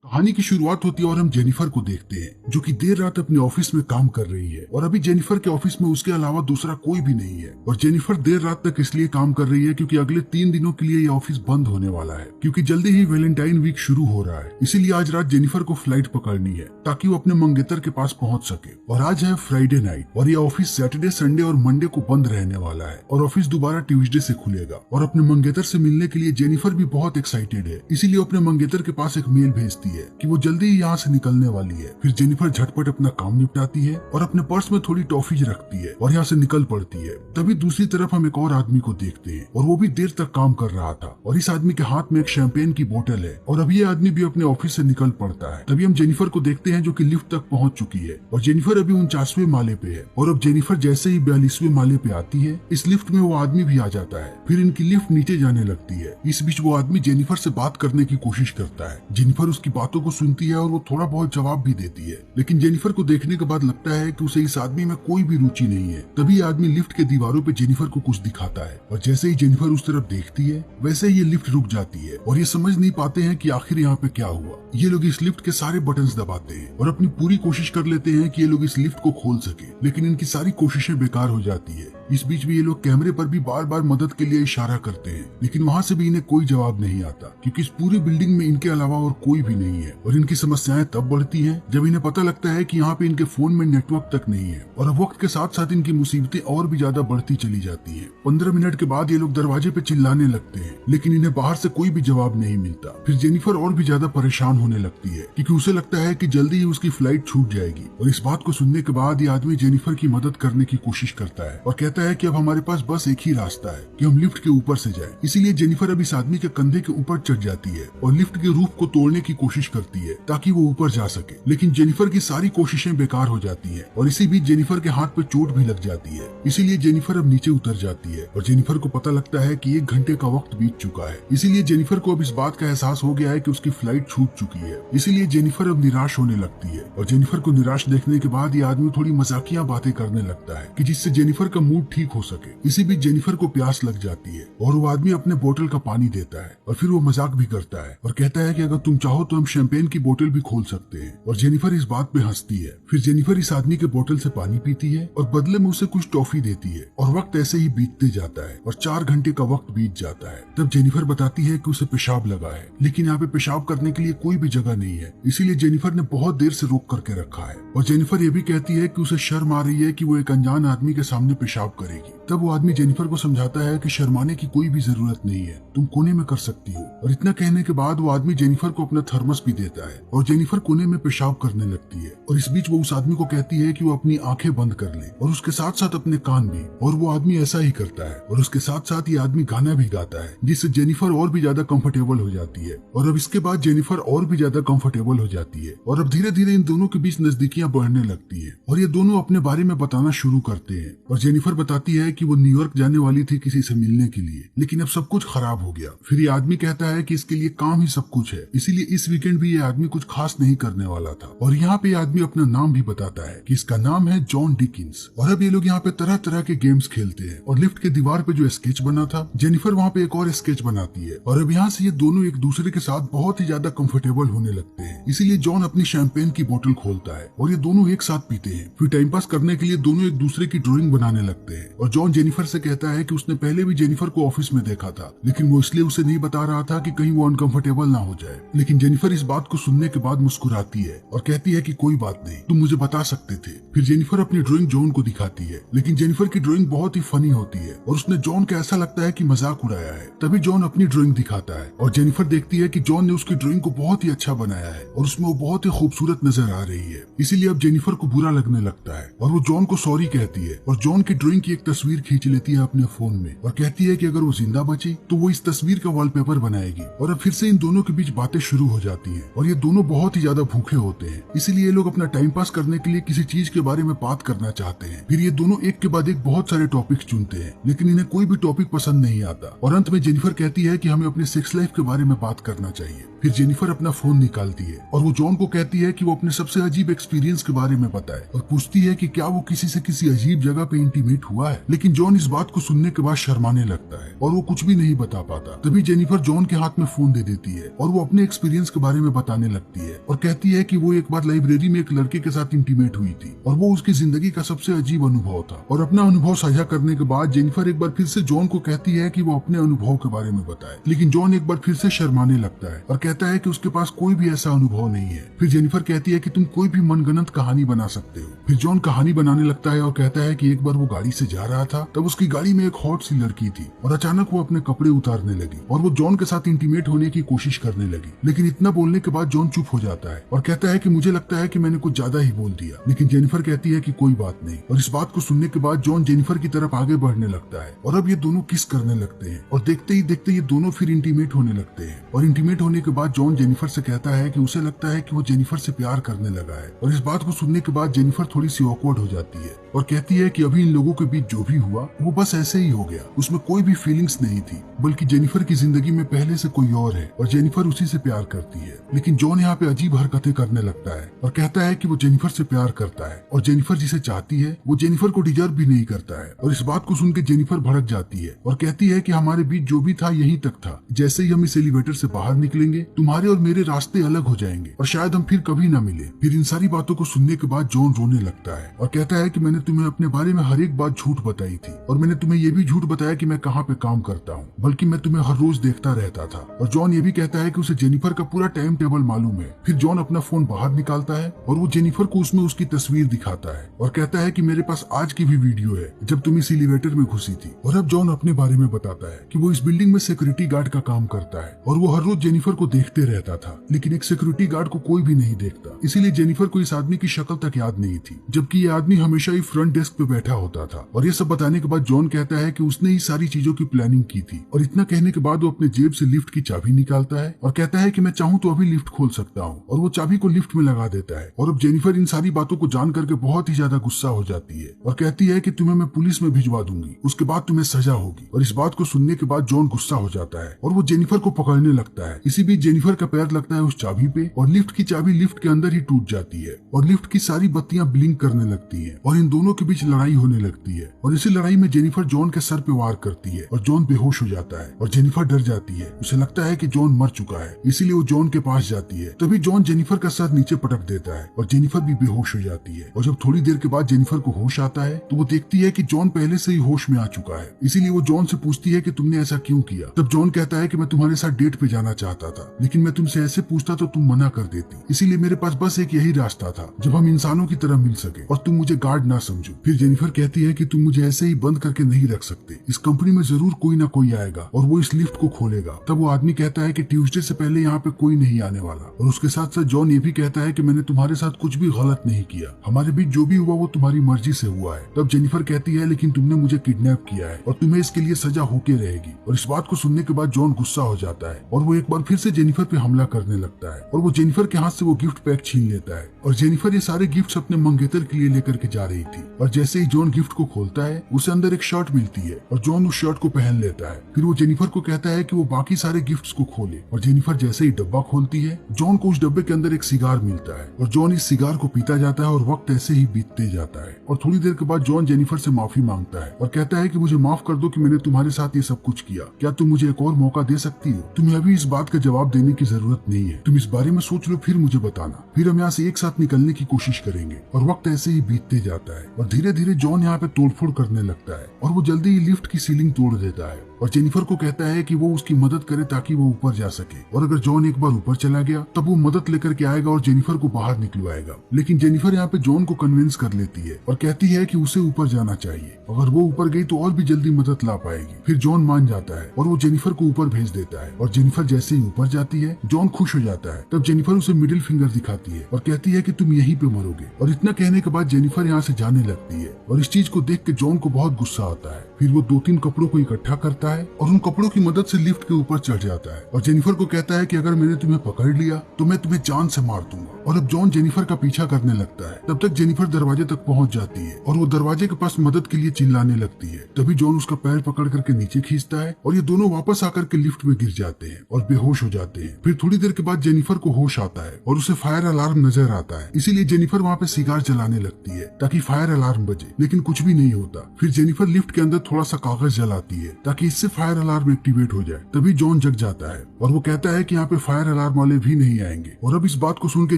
कहानी की शुरुआत होती है और हम जेनिफर को देखते हैं जो कि देर रात अपने ऑफिस में काम कर रही है और अभी जेनिफर के ऑफिस में उसके अलावा दूसरा कोई भी नहीं है। और जेनिफर देर रात तक इसलिए काम कर रही है क्योंकि अगले 3 दिनों के लिए ये ऑफिस बंद होने वाला है, क्योंकि जल्दी ही वैलेंटाइन वीक शुरू हो रहा है। इसीलिए आज रात जेनिफर को फ्लाइट पकड़नी है ताकि वो अपने मंगेतर के पास पहुंच सके। और आज है फ्राइडे नाइट और ये ऑफिस सैटरडे, संडे और मंडे को बंद रहने वाला है और ऑफिस दोबारा ट्यूसडे से खुलेगा। और अपने मंगेतर से मिलने के लिए जेनिफर भी बहुत एक्साइटेड है, इसीलिए अपने मंगेतर के पास एक मेल भेजती है कि वो जल्दी यहाँ से निकलने वाली है। फिर जेनिफर झटपट अपना काम निपटाती है और अपने पर्स में थोड़ी टॉफीज रखती है और यहाँ से निकल पड़ती है। तभी दूसरी तरफ हम एक और आदमी को देखते हैं और वो भी देर तक काम कर रहा था और इस आदमी के हाथ में एक शैंपेन की बोतल है और अभी ये आदमी भी अपने ऑफिस से निकल पड़ता है। तभी हम जेनिफर को देखते हैं जो कि लिफ्ट तक पहुंच चुकी है और जेनिफर अभी 49वें माले पे है। और अब जेनिफर जैसे ही 42वें माले पे आती है, इस लिफ्ट में वो आदमी भी आ जाता है। फिर इनकी लिफ्ट नीचे जाने लगती है। इस बीच वो आदमी जेनिफर से बात करने की कोशिश करता है। जेनिफर उसकी बातों को सुनती है और वो थोड़ा बहुत जवाब भी देती है, लेकिन जेनिफर को देखने के बाद लगता है कि उसे इस आदमी में कोई भी रुचि नहीं है। तभी आदमी लिफ्ट के दीवारों पे जेनिफर को कुछ दिखाता है और जैसे ही जेनिफर उस तरफ देखती है वैसे ही ये लिफ्ट रुक जाती है और ये समझ नहीं पाते हैं कि आखिर यहाँ पे क्या हुआ। ये लोग इस लिफ्ट के सारे बटन्स दबाते हैं और अपनी पूरी कोशिश कर लेते हैं कि ये लोग इस लिफ्ट को खोल सके, लेकिन इनकी सारी कोशिशें बेकार हो जाती है। इस बीच भी ये लोग कैमरे पर भी बार बार मदद के लिए इशारा करते हैं, लेकिन वहाँ से भी इन्हें कोई जवाब नहीं आता, क्योंकि इस पूरी बिल्डिंग में इनके अलावा और कोई भी नहीं है। और इनकी समस्याएं तब बढ़ती हैं जब इन्हें पता लगता है कि यहाँ पे इनके फोन में नेटवर्क तक नहीं है। और अब वक्त के साथ साथ इनकी मुसीबतें और भी ज्यादा बढ़ती चली जाती हैं। 15 मिनट के बाद ये लोग दरवाजे पे चिल्लाने लगते हैं, लेकिन इन्हें बाहर से कोई भी जवाब नहीं मिलता। फिर जेनिफर और भी ज्यादा परेशान होने लगती है, क्योंकि उसे लगता है कि जल्दी ही उसकी फ्लाइट छूट जाएगी। और इस बात को सुनने के बाद ये आदमी जेनिफर की मदद करने की कोशिश करता है और कहता है कि अब हमारे पास बस एक ही रास्ता है कि हम लिफ्ट के ऊपर से जाएं। इसीलिए जेनिफर अब इस आदमी के कंधे के ऊपर चढ़ जाती है और लिफ्ट के रूफ को तोड़ने की कोशिश करती है ताकि वो ऊपर जा सके, लेकिन जेनिफर की सारी कोशिशें बेकार हो जाती है और इसी बीच जेनिफर के हाथ पे चोट भी लग जाती है। इसीलिए जेनिफर अब नीचे उतर जाती है और जेनिफर को पता लगता है कि 1 घंटे का वक्त बीत चुका है। इसीलिए जेनिफर को अब इस बात का एहसास हो गया है कि उसकी फ्लाइट छूट चुकी है। इसीलिए जेनिफर अब निराश होने लगती है और जेनिफर को निराश देखने के बाद ये आदमी थोड़ी मजाकिया बातें करने लगता है कि जिससे जेनिफर का मूड ठीक हो सके। इसी बीच जेनिफर को प्यास लग जाती है और वो आदमी अपने बोतल का पानी देता है और फिर वो मजाक भी करता है और कहता है कि अगर तुम चाहो तो हम शैंपेन की बोतल भी खोल सकते हैं। और जेनिफर इस बात पे हंसती है। फिर जेनिफर इस आदमी के बोतल से पानी पीती है और बदले में उसे कुछ टॉफी देती है और वक्त ऐसे ही बीतते जाता है और 4 घंटे का वक्त बीत जाता है। तब जेनिफर बताती है कि उसे पेशाब लगा है, लेकिन यहाँ पे पेशाब करने के लिए कोई भी जगह नहीं है, इसीलिए जेनिफर ने बहुत देर से रोक करके रखा है। और जेनिफर ये भी कहती है कि उसे शर्म आ रही है कि वो एक अनजान आदमी के सामने पेशाब करेगी। तब वो आदमी जेनिफर को समझाता है कि शर्माने की कोई भी जरूरत नहीं है, तुम कोने में कर सकती हो। और इतना कहने के बाद वो आदमी जेनिफर को अपना थर्मस भी देता है और जेनिफर कोने में पेशाब करने लगती है। और इस बीच वो उस आदमी को कहती है कि वो अपनी आंखें बंद कर ले और उसके साथ साथ अपने कान भी। और वो आदमी ऐसा ही करता है और उसके साथ साथ ये आदमी गाना भी गाता है, जिससे जेनिफर और भी ज्यादा कंफर्टेबल हो जाती है। और अब इसके बाद जेनिफर और भी ज्यादा कंफर्टेबल हो जाती है और अब धीरे धीरे इन दोनों के बीच नजदीकियां बढ़ने लगती है और ये दोनों अपने बारे में बताना शुरू करते हैं। और जेनिफर बताती है कि वो न्यूयॉर्क जाने वाली थी किसी से मिलने के लिए, लेकिन अब सब कुछ खराब हो गया। फिर ये आदमी कहता है कि इसके लिए काम ही सब कुछ है, इसीलिए इस वीकेंड भी ये आदमी कुछ खास नहीं करने वाला था। और यहाँ पे आदमी अपना नाम भी बताता है कि इसका नाम है जॉन डिकिंस। और अब ये लोग यहाँ पे तरह तरह के गेम्स खेलते हैं और लिफ्ट के दीवार पे जो स्केच बना था, जेनिफर वहाँ पे एक और स्केच बनाती है और अब यहाँ से ये दोनों एक दूसरे के साथ बहुत ही ज्यादा कंफर्टेबल होने लगते हैं। इसीलिए जॉन अपनी शैंपेन की बोतल खोलता है और ये दोनों एक साथ पीते हैं। फिर टाइम पास करने के लिए दोनों एक दूसरे की ड्राइंग बनाने लगते हैं और जॉन जेनिफर से कहता है कि उसने पहले भी जेनिफर को ऑफिस में देखा था, लेकिन वो इसलिए उसे नहीं बता रहा था कि कहीं वो अनकंफर्टेबल ना हो जाए। लेकिन जेनिफर इस बात को सुनने के बाद मुस्कुराती है और कहती है कि कोई बात नहीं, तुम मुझे बता सकते थे। फिर जेनिफर अपनी ड्राइंग जॉन को दिखाती है, लेकिन जेनिफर की ड्राइंग बहुत ही फनी होती है और उसने जॉन को ऐसा लगता है कि मजाक उड़ाया है। तभी जॉन अपनी ड्राइंग दिखाता है और जेनिफर देखती है कि जॉन ने उसकी ड्राइंग को बहुत ही अच्छा बनाया है और उसमें वो बहुत ही खूबसूरत नजर आ रही है। इसीलिए अब जेनिफर को बुरा लगने लगता है और वो जॉन को सॉरी कहती है और जॉन की ड्राइंग की एक तस्वीर खींच लेती है अपने फोन में और कहती है कि अगर वो जिंदा बची तो वो इस तस्वीर का वॉलपेपर बनाएगी। और अब फिर से इन दोनों के बीच बातें शुरू हो जाती हैं और ये दोनों बहुत ही ज्यादा भूखे होते हैं, इसीलिए ये लोग अपना टाइम पास करने के लिए किसी चीज के बारे में बात करना चाहते हैं। फिर ये दोनों एक के बाद एक बहुत सारे टॉपिक चुनते हैं, लेकिन इन्हें कोई भी टॉपिक पसंद नहीं आता और अंत में जेनिफर कहती है कि हमें अपने सेक्स लाइफ के बारे में बात करना चाहिए। फिर जेनिफर अपना फोन निकालती है और वो जॉन को कहती है कि वो अपने सबसे अजीब एक्सपीरियंस के बारे में बताए और पूछती है कि क्या वो किसी से किसी अजीब जगह पे इंटीमेट हुआ है। लेकिन लेकिन जॉन इस बात को सुनने के बाद शर्माने लगता है और वो कुछ भी नहीं बता पाता। तभी जेनिफर जॉन के हाथ में फोन दे देती है और वो अपने एक्सपीरियंस के बारे में बताने लगती है और कहती है कि वो एक बार लाइब्रेरी में एक लड़के के साथ इंटीमेट हुई थी और वो उसकी जिंदगी का सबसे अजीब अनुभव था। और अपना अनुभव साझा करने के बाद जेनिफर एक बार फिर से जॉन को कहती है कि वो अपने अनुभव के बारे में बताए, लेकिन जॉन एक बार फिर से शर्माने लगता है और कहता है कि उसके पास कोई भी ऐसा अनुभव नहीं है। फिर जेनिफर कहती है कि तुम कोई भी मनगढ़ंत कहानी बना सकते हो। फिर जॉन कहानी बनाने लगता है और कहता है कि एक बार वो गाड़ी से जा रहा था, तब उसकी गाड़ी में एक हॉट सी लड़की थी और अचानक वो अपने कपड़े उतारने लगी और वो जॉन के साथ इंटीमेट होने की कोशिश करने लगी। लेकिन इतना बोलने के बाद जॉन चुप हो जाता है और कहता है कि मुझे लगता है कि मैंने कुछ ज्यादा ही बोल दिया। लेकिन जेनिफर कहती है कि कोई बात नहीं। और इस बात को सुनने के बाद जॉन जेनिफर की तरफ आगे बढ़ने लगता है और अब ये दोनों किस करने लगते हैं और देखते ही देखते ये दोनों फिर इंटीमेट होने लगते हैं। और इंटीमेट होने के बाद जॉन जेनिफर से कहता है कि उसे लगता है कि वो जेनिफर से प्यार करने लगा है। और इस बात को सुनने के बाद जेनिफर थोड़ी सी ऑकवर्ड हो जाती है और कहती है कि अभी इन लोगों के बीच जो भी हुआ वो बस ऐसे ही हो गया, उसमें कोई भी फीलिंग्स नहीं थी, बल्कि जेनिफर की जिंदगी में पहले से कोई और है और जेनिफर उसी से प्यार करती है। लेकिन जॉन यहाँ पे अजीब हरकतें करने लगता है और कहता है कि वो जेनिफर से प्यार करता है और जेनिफर जिसे चाहती है वो जेनिफर को डिजर्व भी नहीं करता है। और इस बात को सुन के जेनिफर भड़क जाती है और कहती है कि हमारे बीच जो भी था यहीं तक था, जैसे ही हम इस एलिवेटर से बाहर निकलेंगे तुम्हारे और मेरे रास्ते अलग हो जाएंगे और शायद हम फिर कभी न मिले। फिर इन सारी बातों को सुनने के बाद जॉन रोने लगता है और कहता है कि मैंने तुम्हें अपने बारे में हर एक बात झूठ बताई थी और मैंने तुम्हें ये भी झूठ बताया कि मैं कहाँ पे काम करता हूँ, बल्कि मैं तुम्हें हर रोज देखता रहता था। और जॉन ये भी कहता है कि उसे जेनिफर का पूरा टाइम टेबल मालूम है। फिर जॉन अपना फोन बाहर निकालता है और वो जेनिफर को उसमें उसकी तस्वीर दिखाता है और कहता है कि मेरे पास आज की भी वीडियो है जब तुम इस एलिवेटर में घुसी थी। और अब जॉन अपने बारे में बताता है कि वो इस बिल्डिंग में सिक्योरिटी गार्ड का काम करता है और वो हर रोज जेनिफर को देखते रहता था, लेकिन एक सिक्योरिटी गार्ड को कोई भी नहीं देखता, इसीलिए जेनिफर को इस आदमी की शक्ल तक याद नहीं थी, जबकि ये आदमी हमेशा ही फ्रंट डेस्क पे बैठा होता था। और ये सब बताने के बाद जॉन कहता है कि उसने ही सारी चीजों की प्लानिंग की थी। और इतना कहने के बाद वो अपने जेब से लिफ्ट की चाबी निकालता है और कहता है कि मैं चाहूँ तो अभी लिफ्ट खोल सकता हूँ, और वो चाबी को लिफ्ट में लगा देता है। और अब जेनिफर इन सारी बातों को जान करके बहुत ही ज्यादा गुस्सा हो जाती है और कहती है कि तुम्हें मैं पुलिस में भिजवा दूंगी, उसके बाद तुम्हें सजा होगी। और इस बात को सुनने के बाद जॉन गुस्सा हो जाता है और वो जेनिफर को पकड़ने लगता है। इसी बीच जेनिफर का पैर लगता है उस चाबी पे और लिफ्ट की चाबी लिफ्ट के अंदर ही टूट जाती है और लिफ्ट की सारी बत्तियां ब्लिंक करने लगती हैं और इन दोनों के बीच लड़ाई होने लगती है। और इसी लड़ाई में जेनिफर जॉन के सर पे वार करती है और जॉन बेहोश हो जाता है और जेनिफर डर जाती है। उसे लगता है कि जॉन मर चुका है, इसीलिए वो जॉन के पास जाती है। तभी जॉन जेनिफर का सर नीचे पटक देता है और जेनिफर भी बेहोश हो जाती है। और जब थोड़ी देर के बाद जेनिफर को होश आता है तो वो देखती है कि जॉन पहले से ही होश में आ चुका है, इसीलिए वो जॉन से पूछती है कि तुमने ऐसा क्यों किया। तब जॉन कहता है कि मैं तुम्हारे साथ डेट पे जाना चाहता था, लेकिन मैं तुमसे ऐसे पूछता तो तुम मना कर देती, इसीलिए मेरे पास बस एक यही रास्ता था जब हम इंसानों की तरह मिल सके और तुम मुझे गार्ड ना समझो। फिर जेनिफर कहती है कि तुम मुझे ऐसे ही बंद करके नहीं रख सकते, इस कंपनी में जरूर कोई ना कोई आएगा और वो इस लिफ्ट को खोलेगा। तब वो आदमी कहता है कि ट्यूसडे से पहले यहाँ पे कोई नहीं आने वाला। और उसके साथ साथ जॉन ये भी कहता है कि मैंने तुम्हारे साथ कुछ भी गलत नहीं किया, हमारे बीच जो भी हुआ वो तुम्हारी मर्जी से हुआ है। तब जेनिफर कहती है लेकिन तुमने मुझे किडनैप किया है और तुम्हें इसके लिए सजा होके रहेगी। और इस बात को सुनने के बाद जॉन गुस्सा हो जाता है और वो एक बार फिर से जेनिफर पे हमला करने लगता है और वो जेनिफर के हाथ से वो गिफ्ट पैक छीन लेता है। और जेनिफर ये सारे गिफ्ट्स अपने मंगेतर के लिए लेकर के जा रही थी और जैसे ही जॉन गिफ्ट को खोलता है उसे अंदर एक शर्ट मिलती है और जॉन उस शर्ट को पहन लेता है। फिर वो जेनिफर को कहता है कि वो बाकी सारे गिफ्ट्स को खोले और जेनिफर जैसे ही डब्बा खोलती है जॉन को उस डब्बे के अंदर एक सिगार मिलता है और जॉन इस सिगार को पीता जाता है और वक्त ऐसे ही बीतते जाता है। और थोड़ी देर के बाद जॉन जेनिफर से माफी मांगता है और कहता है कि मुझे माफ कर दो कि मैंने तुम्हारे साथ ये सब कुछ किया, क्या तुम मुझे एक और मौका दे सकती हो? तुम्हें अभी इस बात का जवाब देने की जरूरत नहीं है, तुम इस बारे में सोच लो फिर मुझे बताना, फिर हम यहाँ से एक साथ निकलने की कोशिश करेंगे। और वक्त ऐसे ही बीतते जाता है और धीरे धीरे जॉन यहाँ पे तोड़फोड़ करने लगता है और वो जल्दी ही लिफ्ट की सीलिंग तोड़ देता है और जेनिफर को कहता है कि वो उसकी मदद करे ताकि वो ऊपर जा सके। और अगर जॉन एक बार ऊपर चला गया तब वो मदद लेकर के आएगा और जेनिफर को बाहर निकलवाएगा। लेकिन जेनिफर यहाँ पे जॉन को कन्विंस कर लेती है और कहती है कि उसे ऊपर जाना चाहिए, अगर वो ऊपर गई तो और भी जल्दी मदद ला पाएगी। फिर जॉन मान जाता है और वो जेनिफर को ऊपर भेज देता है और जेनिफर जैसे ही ऊपर जाती है जॉन खुश हो जाता है। तब जेनिफर उसे मिडिल फिंगर दिखाती है और कहती है कि तुम यहीं पे मरोगे। और इतना कहने के बाद जेनिफर यहाँ से जाने लगती है और इस चीज को देख के जॉन को बहुत गुस्सा आता है। फिर वो 2-3 कपड़ों को इकट्ठा करता है और उन कपड़ों की मदद से लिफ्ट के ऊपर चढ़ जाता है और जेनिफर को कहता है कि अगर मैंने तुम्हें पकड़ लिया तो मैं तुम्हें जान से मार दूंगा और अब जॉन जेनिफर का पीछा करने लगता है। तब तक जेनिफर दरवाजे तक पहुंच जाती है और वो दरवाजे के पास मदद के लिए चिल्लाने लगती है। तभी जॉन उसका पैर पकड़ करके नीचे खींचता है और ये दोनों वापस आकर के लिफ्ट में गिर जाते हैं और बेहोश हो जाते हैं। फिर थोड़ी देर के बाद जेनिफर को होश आता है और उसे फायर अलार्म नजर आता है, इसीलिए जेनिफर वहाँ पे सिगार जलाने लगती है ताकि फायर अलार्म बजे, लेकिन कुछ भी नहीं होता। फिर जेनिफर लिफ्ट के अंदर थोड़ा सा कागज जलाती है ताकि इससे फायर अलार्म एक्टिवेट हो जाए। तभी जॉन जग जाता है और वो कहता है कि यहाँ पे फायर अलार्म वाले भी नहीं आएंगे। और अब इस बात को सुन के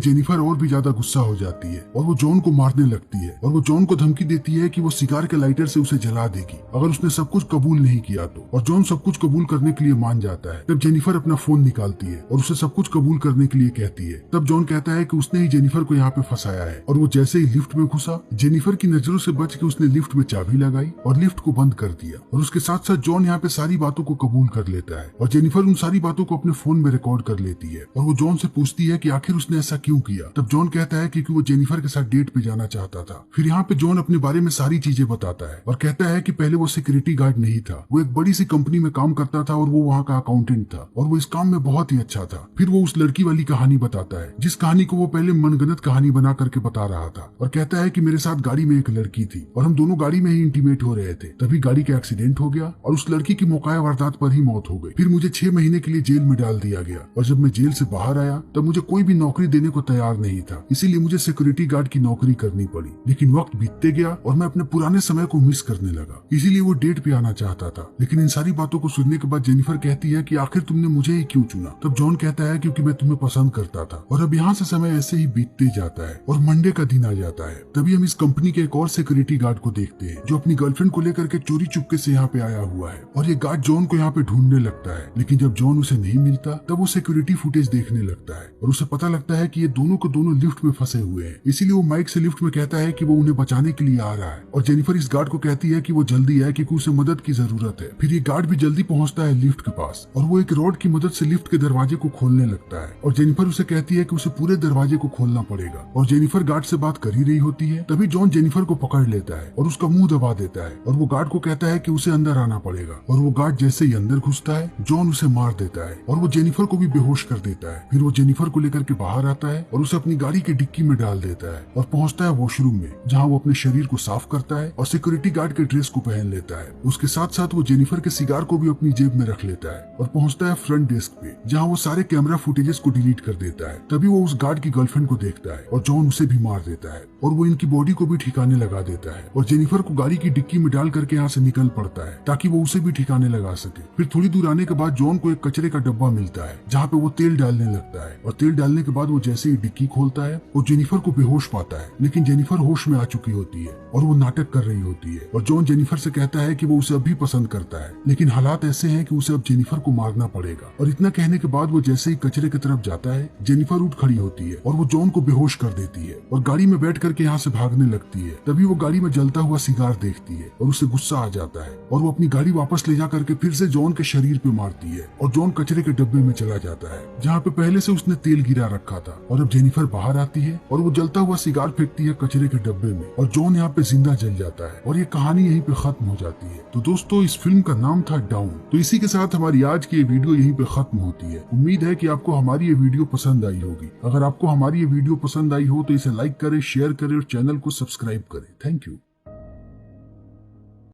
जेनिफर और भी ज्यादा गुस्सा हो जाती है और वो जॉन को मारने लगती है और वो जॉन को धमकी देती है कि वो सिगार के लाइटर से उसे जला देगी अगर उसने सब कुछ कबूल नहीं किया तो। और जॉन सब कुछ कबूल करने के लिए मान जाता है। तब जेनिफर अपना फोन निकालती है और उसे सब कुछ कबूल करने के लिए कहती है। तब जॉन कहता है कि उसने ही जेनिफर को यहाँ पे फंसाया है और वो जैसे ही लिफ्ट में घुसा, जेनिफर की नजरों से बच के उसने लिफ्ट में चाबी लगाई और लिफ्ट को बंद कर दिया। और उसके साथ साथ जॉन यहाँ पे सारी बातों को कबूल कर लेता है और जेनिफर उन सारी बातों को अपने फोन में रिकॉर्ड कर लेती है और वो जॉन से पूछती है कि आखिर उसने ऐसा क्यों किया। तब जॉन कहता है क्योंकि वो जेनिफर के साथ डेट पे जाना चाहता था। फिर यहाँ पे जॉन अपने बारे में सारी चीजें बताता है और कहता है कि पहले वो सिक्योरिटी गार्ड नहीं था, वो एक बड़ी सी कंपनी में काम करता था और वो वहाँ का अकाउंटेंट था और वो इस काम में बहुत ही अच्छा था। फिर वो उस लड़की वाली कहानी बताता है जिस कहानी को वो पहले मनगढ़ंत कहानी बना करके बता रहा था और कहता है कि मेरे साथ गाड़ी में एक लड़की थी और हम दोनों गाड़ी में ही इंटीमेट हो रहे थे। तभी गाड़ी का एक्सीडेंट हो गया और उस लड़की की मौका वारदात पर ही मौत हो गई। फिर मुझे 6 महीने के लिए जेल में डाल दिया गया और जब मैं जेल से बाहर आया तब मुझे कोई भी नौकरी देने को तैयार नहीं था, इसीलिए मुझे सिक्योरिटी गार्ड की नौकरी करनी पड़ी। लेकिन वक्त बीतते गया और मैं अपने पुराने समय को मिस करने लगा, इसीलिए वो डेट पे आना चाहता था। लेकिन इन सारी बातों को सुनने के बाद जेनिफर कहती है कि आखिर तुमने मुझे ही क्यों चुना। तब जॉन कहता है क्योंकि मैं तुम्हें पसंद करता था। और अब यहाँ से समय ऐसे ही बीतते जाता है और मंडे का दिन आ जाता है। तभी हम इस कंपनी के एक और सिक्योरिटी गार्ड को देखते हैं जो अपनी गर्लफ्रेंड को लेकर के चोरी चुपके से यहाँ पे आया हुआ है और ये गार्ड जॉन को यहाँ पे ढूंढने लगता है। लेकिन जब जॉन उसे नहीं मिलता तब वो सिक्योरिटी फुटेज देखने लगता है और उसे पता लगता है कि ये दोनों को दोनों लिफ्ट में फंसे हुए हैं। इसीलिए वो माइक से लिफ्ट में कहता है कि वो उन्हें बचाने के लिए आ रहा है और जेनिफर इस गार्ड को कहती है कि वो जल्दी आए क्योंकि उसे मदद की जरूरत है। फिर ये गार्ड भी जल्दी पहुंचता है लिफ्ट के पास और वो एक रॉड की मदद से लिफ्ट के दरवाजे को खोलने लगता है और जेनिफर उसे कहती है कि उसे पूरे दरवाजे को खोलना पड़ेगा और जेनिफर गार्ड से बात कर ही रही होती है। तभी जॉन जेनिफर को पकड़ लेता है और उसका मुंह दबा देता है और वो गार्ड को कहता है कि उसे अंदर आना पड़ेगा और वो गार्ड जैसे ही अंदर घुसता है जॉन उसे मार देता है और वो जेनिफर को भी बेहोश कर देता है। फिर वो जेनिफर को लेकर के बाहर आता है और उसे अपनी गाड़ी की डिक्की में डाल देता है और पहुंचता है वॉशरूम में जहां वो अपने शरीर को साफ करता है और सिक्योरिटी गार्ड के ड्रेस को पहन लेता है। उसके साथ साथ वो जेनिफर के सिगार को भी अपनी जेब में रख लेता है और पहुंचता है फ्रंट डेस्क पे जहां वो सारे कैमरा फुटेजेस को डिलीट कर देता है। तभी वो उस गार्ड की गर्लफ्रेंड को देखता है और जॉन उसे भी मार देता है और वो इनकी बॉडी को भी ठिकाने लगा देता है और जेनिफर को गाड़ी की डिक्की में डाल करके यहाँ से निकल पड़ता है ताकि वो उसे भी ठिकाने लगा सके। फिर थोड़ी दूर आने के बाद जॉन को एक कचरे का डब्बा मिलता है जहाँ पे वो तेल डालने लगता है और तेल डालने के बाद वो जैसे ही डिक्की खोलता है वो जेनिफर को बेहोश पाता है। लेकिन जेनिफर होश में आ चुकी होती है और वो नाटक कर रही होती है और जॉन जेनिफर से कहता है कि वो उसे अभी पसंद करता है लेकिन हालात ऐसे हैं कि उसे अब जेनिफर को मारना पड़ेगा। और इतना कहने के बाद वो जैसे ही कचरे की तरफ जाता है जेनिफर उठ खड़ी होती है और वो जॉन को बेहोश कर देती है और गाड़ी में बैठ करके यहाँ से भागने लगती है। तभी वो गाड़ी में जलता हुआ सिगार देखती है और उसे गुस्सा आ जाता है और वो अपनी गाड़ी वापस ले जा करके फिर से जॉन के शरीर पे मारती है और जॉन कचरे के डब्बे में चला जाता है जहाँ पे पहले से उसने तेल गिरा रखा था। और अब जेनिफर बाहर आती है और वो जलता हुआ सिगार फेंकती है कचरे के डब्बे में और जॉन यहाँ पे जिंदा जल जाता है और ये कहानी यहीं पे खत्म हो जाती है। तो दोस्तों इस फिल्म का नाम था डाउन। तो इसी के साथ हमारी आज की ये वीडियो यहीं पे खत्म होती है। उम्मीद है कि आपको हमारी ये वीडियो पसंद आई होगी। अगर आपको हमारी ये वीडियो पसंद आई हो तो इसे लाइक करें, शेयर करें और चैनल को सब्सक्राइब करें। Thank you.